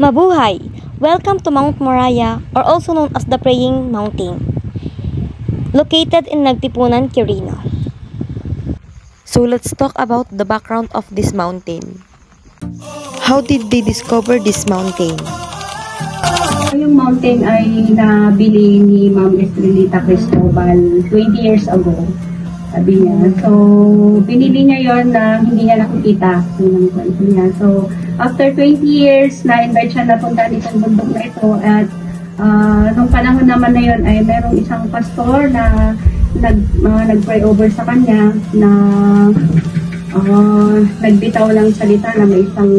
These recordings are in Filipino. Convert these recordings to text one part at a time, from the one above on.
Mabuhay! Welcome to Mount Moriah, or also known as the Praying Mountain, located in Nagtipunan, Quirino. So let's talk about the background of this mountain. How did they discover this mountain? Yung mountain ay nabili ni Ma'am Estrelita Cristobal 20 years ago, sabi niya. So, binili niya yon na hindi niya nakikita. Yun ang kwento niya. So, after 20 years, na-invite siya na punta ditong bundok na ito. At nung panahon naman na yon ay merong isang pastor na nag-pray over sa kanya na nagbitaw ng salita na may isang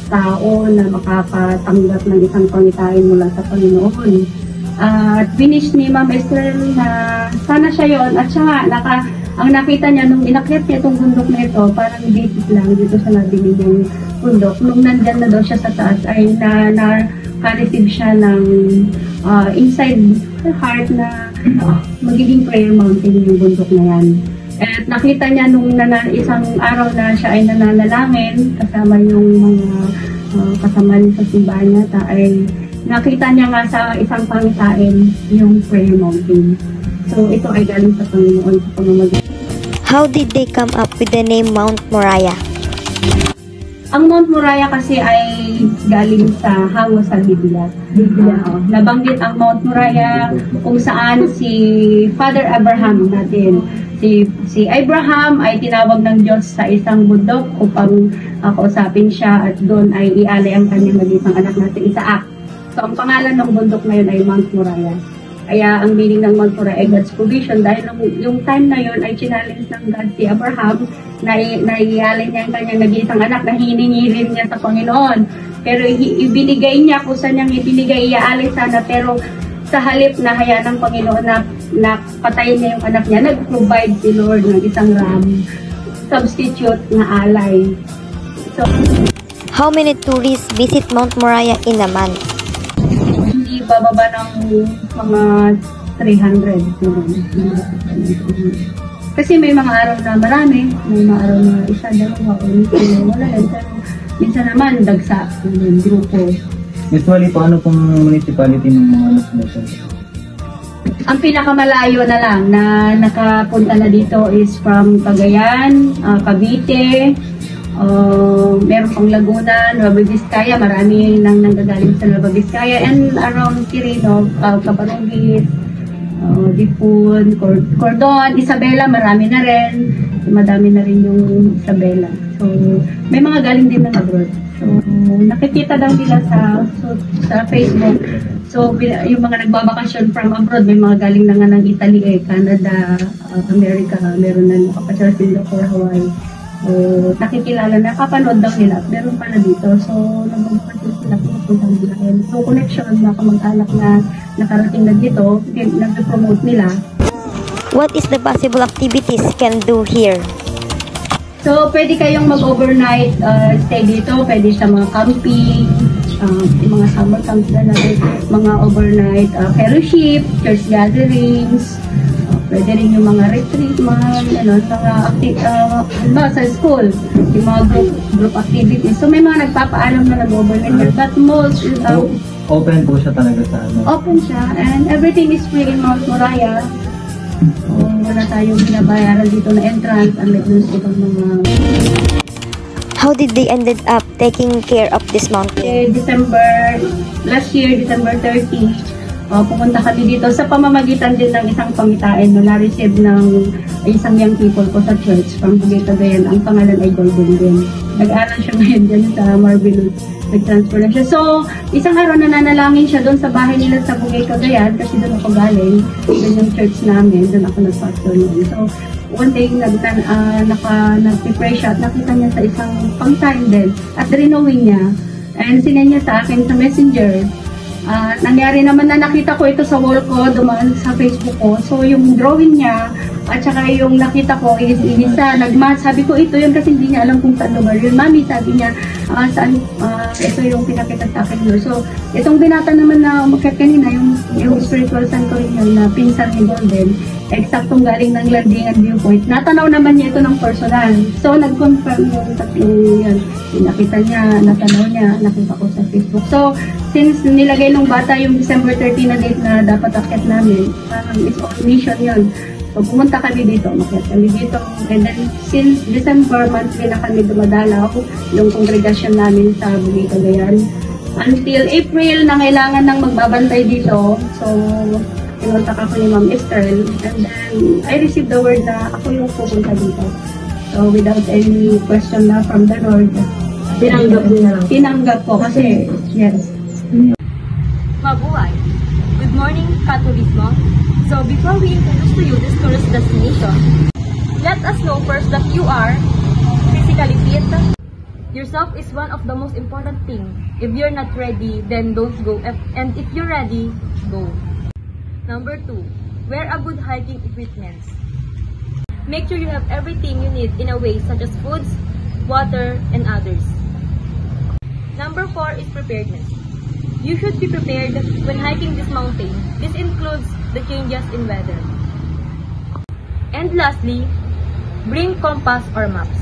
tao na makakatanggap ng isang pangitain mula sa Panginoon. At finish ni Ma'am Esther na sana siya yon. At siya nga, ang nakita niya nung inakyat niya itong bundok na ito, parang basic lang dito sa nabili niyang bundok. Nung nandyan na daw siya sa taas ay na-receive siya ng inside her heart na magiging prayer mountain yung bundok na yan. At nakita niya nung isang araw na siya ay nananalangin kasama yung mga kasama sa simbahan niya ay nakita niya nga sa isang pangitain yung prayer mountain. So ito ay galing sa Panginoon sa pamamagitan. How did they come up with the name Mount Moriah? Ang Mount Moriah kasi ay galing sa hango sa Biblia. Nabanggit ang Mount Moriah kung saan si Father Abraham natin. Si Abraham ay tinawag ng Diyos sa isang bundok upang kausapin siya at doon ay ialay ang kanyang mag-isang anak natin, Isaac. So ang pangalan ng bundok na yun ay Mount Moriah. Kaya ang meaning ng Mount Moriah ay God's provision dahil yung time na yun ay challenge ng God si Abraham na ialay niya ang kanyang nag-iisang anak na hiningi rin niya sa Panginoon. Pero ibinigay niya kung saan niyang ibinigay, iaalay sana, pero sa halip na hayaan ng Panginoon na patayin niya yung anak niya, nag-provide si Lord ng isang ram, substitute na alay. So, how many tourists visit Mount Moriah in a month? Hindi bababa ng mga 300. Kasi may mga araw na marami, may mga araw na isa, dalawa, o wala lang. Minsan naman, dagsa yung grupo. Usually, paano pong municipality ng mga nasunod? Ang pinakamalayo na lang na nakapunta na dito is from Cagayan, Cavite, meron pang Laguna, Nueva Vizcaya, marami nang nanggagaling sa Nueva Vizcaya, and around Quirino, Cabarugis, Dipon, Cordon, Isabela, marami na rin. Madami na rin yung Isabela. So, may mga galing din ng abroad. So, nakikita daw nila sa Facebook. So, yung mga nagbabakasyon from abroad, may mga galing na nga ng Italy, Canada, America, meron na nakapasyal Singapore, Hawaii. So, nakikilala na, kapanood daw nila, meron pala dito. So, nag-purchase sila, pupunta nila. So, connection, mga kamag-anak na nakarating na dito, nag-promote nila. What is the possible activities can do here? So, pwede kayong mag-overnight stay dito. Pwede sa mga camping, mga summer camps na natin, mga overnight fellowship, church gatherings, pwede rin yung mga retreat, sa school, yung mga group activities. So, may mga nagpapaalam na nag-overnight. But most, open po siya talaga sa ano? Open siya, and everything is free in Mount Moriah. Wala tayong binabayaran dito na entrance, unlike dun sa ibang mga... How did they ended up taking care of this mountain? Last year, December 30, pumunta kami dito sa pamamagitan din ng isang pangitain na na-receive ng isang young people ko sa church from Bugay Cagayan. Ang pangalan ay Golden din. Nag-aaral siya ngayon dyan sa Marvelous. Nag-transfer na siya. So, isang araw na nanalangin siya doon sa bahay nila sa Bugay Cagayan kasi doon ako galing. Doon yung church namin. Doon ako nag-pastor noon. So, one day, nag-pray siya at nakita niya sa isang pangitain din. At rinowing niya. And sinend niya sa akin sa messenger. Nangyari naman na nakita ko ito sa wall ko, dumaan sa Facebook ko. So, yung drawing niya At saka yung nakita ko, isa, nag-match. Sabi ko, ito yun kasi hindi niya alam kung saan lugar yun. Mami, sabi niya, saan, ito yung pinakita sa akin yun. So, itong binata naman na umakyat kanina, yung spiritual son ko rin yun, na pinsan ni Golden, eksaktong galing ng landingan viewpoint. Natanaw naman niya ito ng personal. So, nag-confirm yung tatlong yun. Nakita niya, natanaw niya, nakita ko sa Facebook. So, since nilagay nung bata yung December 30 na date na dapat akyat namin, is on mission yun. So, pumunta kami dito, makiat kami dito. And then, since December, monthly na kami dumadalaw yung congregation namin sa Bugay, Cagayan. Until April na kailangan nang magbabantay dito. So, pinuntak ako ni Ma'am Esther. And then, I received the word na ako yung pupunta dito. So, without any question na from the Lord, tinanggap ko kasi, yes. Mabuhay! Good morning, Katolismo! So before we introduce to you this tourist destination, let us know first that you are physically fit. Yourself is one of the most important things. If you're not ready, then don't go. And if you're ready, go. Number 2, wear a good hiking equipment. Make sure you have everything you need in a way such as foods, water, and others. Number 4 is preparedness. You should be prepared when hiking this mountain. This includes the changes in weather. And lastly, bring compass or maps.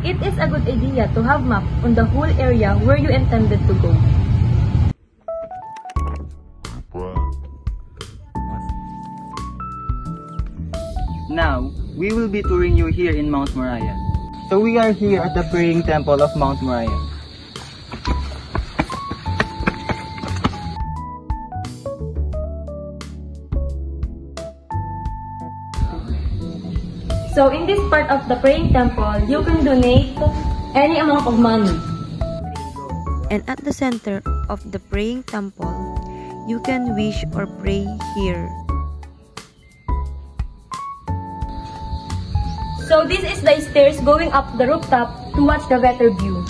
It is a good idea to have map on the whole area where you intended to go. Now, we will be touring you here in Mount Moriah. So we are here at the Praying Temple of Mount Moriah. So in this part of the praying temple, you can donate any amount of money. And at the center of the praying temple, you can wish or pray here. So this is the stairs going up the rooftop to watch the better view.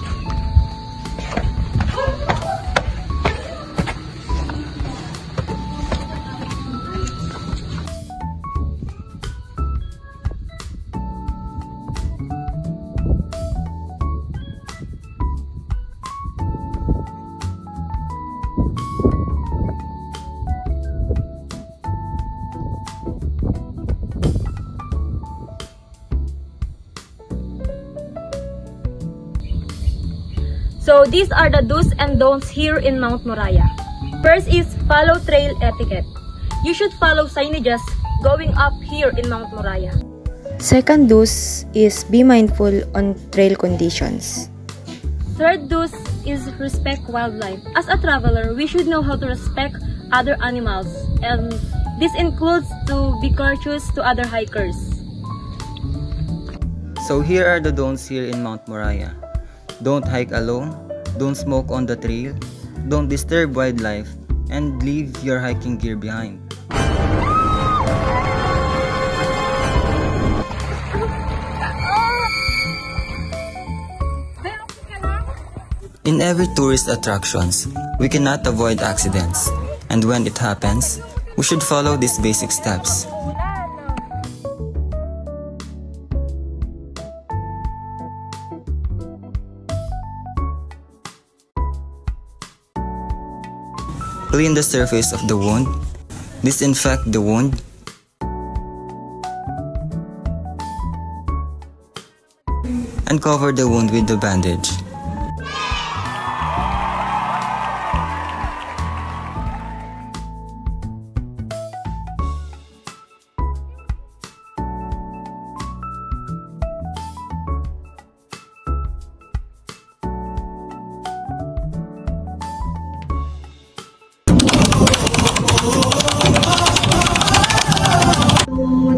So these are the do's and don'ts here in Mount Moriah. First is follow trail etiquette. You should follow signages going up here in Mount Moriah. Second do's is be mindful on trail conditions. Third do's is respect wildlife. As a traveler, we should know how to respect other animals, and this includes to be courteous to other hikers. So here are the don'ts here in Mount Moriah. Don't hike alone, don't smoke on the trail, don't disturb wildlife, and leave your hiking gear behind. In every tourist attractions, we cannot avoid accidents, and when it happens, we should follow these basic steps. Clean the surface of the wound, disinfect the wound, and cover the wound with the bandage.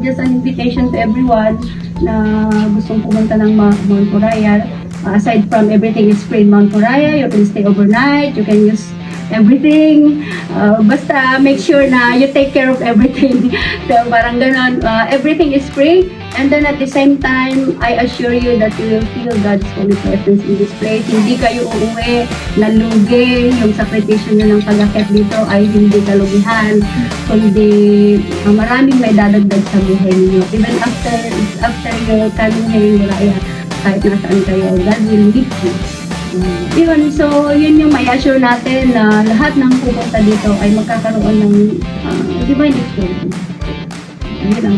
Just an invitation to everyone na gustong pumunta ng Mount Moriah. Aside from everything is free in Mount Moriah, you can stay overnight, you can use everything. Basta make sure na you take care of everything. So parang ganon, everything is free. And then at the same time, I assure you that you will feel God's holy presence in this place. Hindi kayo uuwi, nalugi, yung sakripisyo nyo ng pag-akit dito ay hindi kalugihan, kundi maraming may dadagdag sa buhay niyo. Even after your coming here in Moraya, kahit nasaan kayo, God will lead you. Yun, so yun yung may assure natin na lahat ng pupunta dito ay magkakaroon ng divine experience. Yun ang